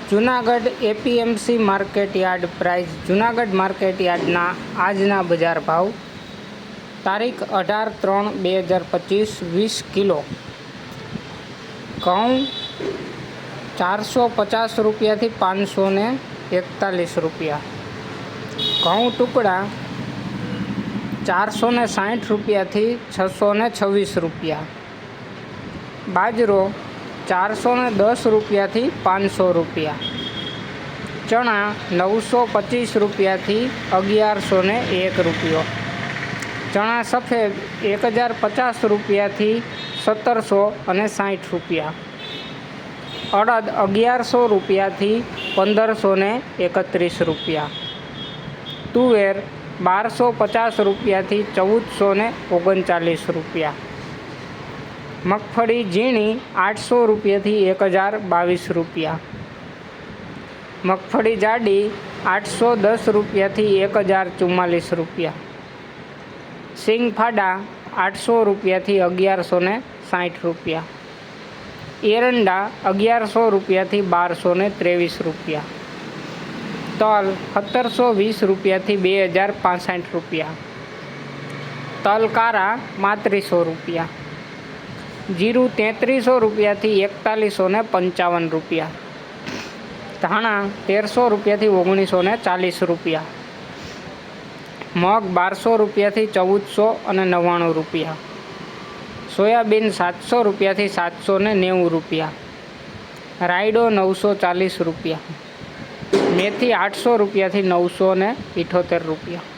Junagadh APMC market yard price Junagadh market યાર્ડના આજના બજાર ભાવ તારીખ 18/3/2025 20 કિલો ઘઉં 450 રૂપિયાથી 541 રૂપિયા, ઘઉં ટુકડા 460 રૂપિયાથી 626 રૂપિયા, બાજરો 410 રૂપિયાથી 500 રૂપિયા, ચણા 925 રૂપિયાથી 1101 રૂપિયો, ચણા સફેદ 1050 રૂપિયાથી 1760 રૂપિયા, અડદ 1100 રૂપિયાથી 1531 રૂપિયા, તુવેર 1250 રૂપિયાથી 1439 રૂપિયા, મગફળી ઝીણી 800 રૂપિયાથી 1022 રૂપિયા, મગફળી જાડી 810 રૂપિયાથી 1044 રૂપિયા, સિંગફાડા 800 રૂપિયાથી 1160 રૂપિયા, એરંડા 1100 રૂપિયાથી 1223 રૂપિયા, તલ 1720 રૂપિયાથી 2065 રૂપિયા, તલ કારા 3500 રૂપિયા, જીરું 3300 રૂપિયાથી 4155 રૂપિયા, ધાણા 1300 રૂપિયાથી 1940 રૂપિયા, મગ 1200 રૂપિયાથી 1499 રૂપિયા, સોયાબીન 700 રૂપિયાથી 790 રૂપિયા, રાયડો 940 રૂપિયા, મેથી 800 રૂપિયાથી 978 રૂપિયા.